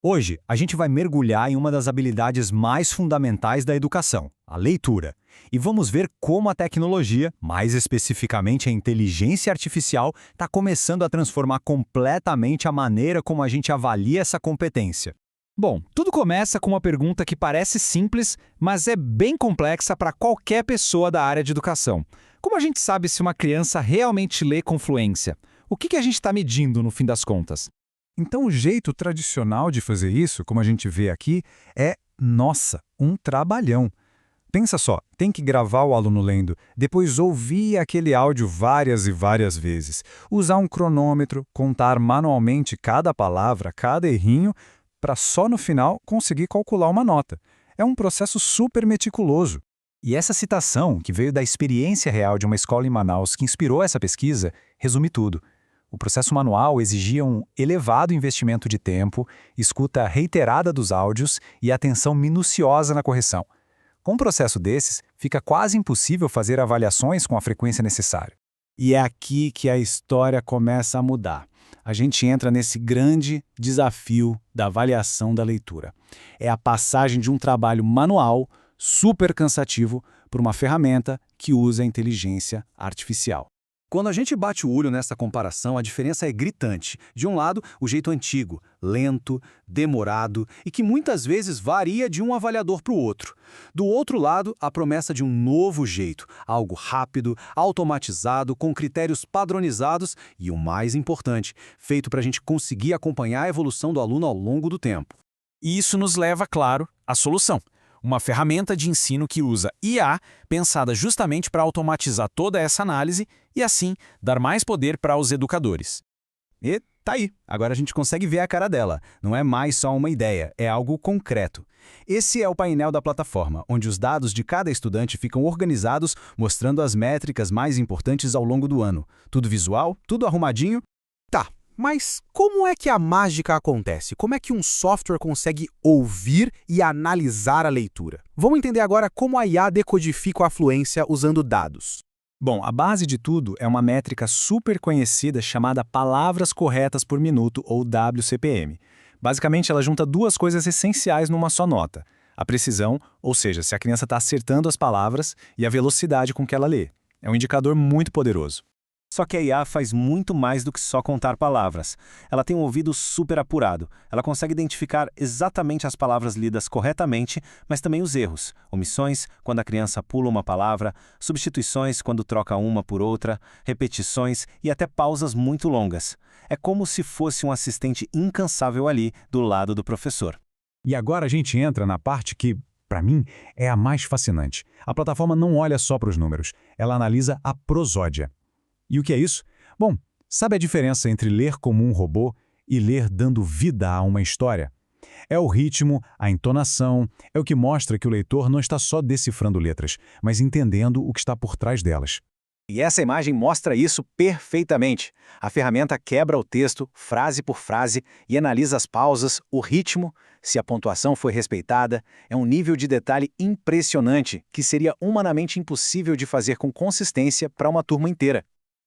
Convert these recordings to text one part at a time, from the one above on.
Hoje, a gente vai mergulhar em uma das habilidades mais fundamentais da educação, a leitura. E vamos ver como a tecnologia, mais especificamente a inteligência artificial, está começando a transformar completamente a maneira como a gente avalia essa competência. Bom, tudo começa com uma pergunta que parece simples, mas é bem complexa para qualquer pessoa da área de educação. Como a gente sabe se uma criança realmente lê com fluência? O que a gente está medindo no fim das contas? Então, o jeito tradicional de fazer isso, como a gente vê aqui, é, nossa, um trabalhão. Pensa só, tem que gravar o aluno lendo, depois ouvir aquele áudio várias e várias vezes, usar um cronômetro, contar manualmente cada palavra, cada errinho, para só no final conseguir calcular uma nota. É um processo super meticuloso. E essa citação, que veio da experiência real de uma escola em Manaus que inspirou essa pesquisa, resume tudo. O processo manual exigia um elevado investimento de tempo, escuta reiterada dos áudios e atenção minuciosa na correção. Com um processo desses, fica quase impossível fazer avaliações com a frequência necessária. E é aqui que a história começa a mudar. A gente entra nesse grande desafio da avaliação da leitura. É a passagem de um trabalho manual, super cansativo, para uma ferramenta que usa a inteligência artificial. Quando a gente bate o olho nessa comparação, a diferença é gritante. De um lado, o jeito antigo, lento, demorado e que muitas vezes varia de um avaliador para o outro. Do outro lado, a promessa de um novo jeito, algo rápido, automatizado, com critérios padronizados e, o mais importante, feito para a gente conseguir acompanhar a evolução do aluno ao longo do tempo. E isso nos leva, claro, à solução. Uma ferramenta de ensino que usa IA, pensada justamente para automatizar toda essa análise e, assim, dar mais poder para os educadores. E tá aí, agora a gente consegue ver a cara dela. Não é mais só uma ideia, é algo concreto. Esse é o painel da plataforma, onde os dados de cada estudante ficam organizados, mostrando as métricas mais importantes ao longo do ano. Tudo visual, tudo arrumadinho. Tá, mas como é que a mágica acontece? Como é que um software consegue ouvir e analisar a leitura? Vamos entender agora como a IA decodifica a fluência usando dados. Bom, a base de tudo é uma métrica super conhecida chamada palavras corretas por minuto, ou WCPM. Basicamente, ela junta duas coisas essenciais numa só nota. A precisão, ou seja, se a criança está acertando as palavras, e a velocidade com que ela lê. É um indicador muito poderoso. Só que a IA faz muito mais do que só contar palavras. Ela tem um ouvido super apurado. Ela consegue identificar exatamente as palavras lidas corretamente, mas também os erros, omissões quando a criança pula uma palavra, substituições quando troca uma por outra, repetições e até pausas muito longas. É como se fosse um assistente incansável ali do lado do professor. E agora a gente entra na parte que, para mim, é a mais fascinante. A plataforma não olha só para os números, ela analisa a prosódia. E o que é isso? Bom, sabe a diferença entre ler como um robô e ler dando vida a uma história? É o ritmo, a entonação, é o que mostra que o leitor não está só decifrando letras, mas entendendo o que está por trás delas. E essa imagem mostra isso perfeitamente. A ferramenta quebra o texto, frase por frase, e analisa as pausas, o ritmo, se a pontuação foi respeitada. É um nível de detalhe impressionante que seria humanamente impossível de fazer com consistência para uma turma inteira.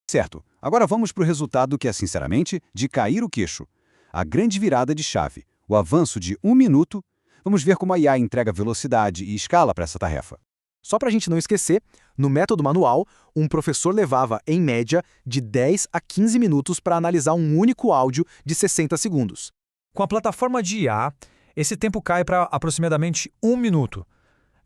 Certo, agora vamos para o resultado que é, sinceramente, de cair o queixo. A grande virada de chave, o avanço de 1 minuto. Vamos ver como a IA entrega velocidade e escala para essa tarefa. Só para a gente não esquecer, no método manual, um professor levava, em média, de 10 a 15 minutos para analisar um único áudio de 60 segundos. Com a plataforma de IA, esse tempo cai para aproximadamente 1 minuto.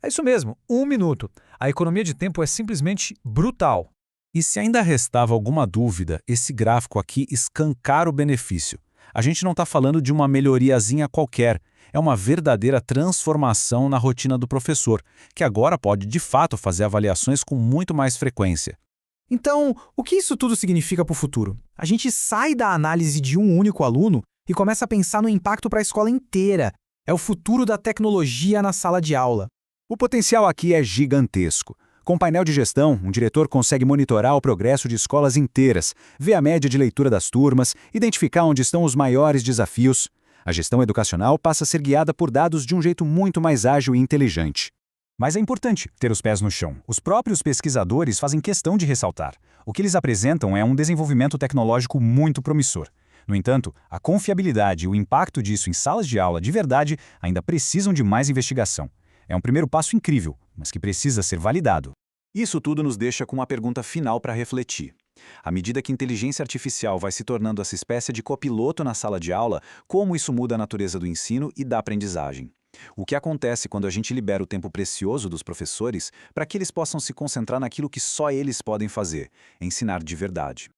É isso mesmo, 1 minuto. A economia de tempo é simplesmente brutal. E se ainda restava alguma dúvida, esse gráfico aqui escancara o benefício. A gente não está falando de uma melhoriazinha qualquer, é uma verdadeira transformação na rotina do professor, que agora pode de fato fazer avaliações com muito mais frequência. Então, o que isso tudo significa para o futuro? A gente sai da análise de um único aluno e começa a pensar no impacto para a escola inteira. É o futuro da tecnologia na sala de aula. O potencial aqui é gigantesco. Com painel de gestão, um diretor consegue monitorar o progresso de escolas inteiras, ver a média de leitura das turmas, identificar onde estão os maiores desafios. A gestão educacional passa a ser guiada por dados de um jeito muito mais ágil e inteligente. Mas é importante ter os pés no chão. Os próprios pesquisadores fazem questão de ressaltar. O que eles apresentam é um desenvolvimento tecnológico muito promissor. No entanto, a confiabilidade e o impacto disso em salas de aula de verdade ainda precisam de mais investigação. É um primeiro passo incrível, mas que precisa ser validado. Isso tudo nos deixa com uma pergunta final para refletir. À medida que a inteligência artificial vai se tornando essa espécie de copiloto na sala de aula, como isso muda a natureza do ensino e da aprendizagem? O que acontece quando a gente libera o tempo precioso dos professores para que eles possam se concentrar naquilo que só eles podem fazer, ensinar de verdade?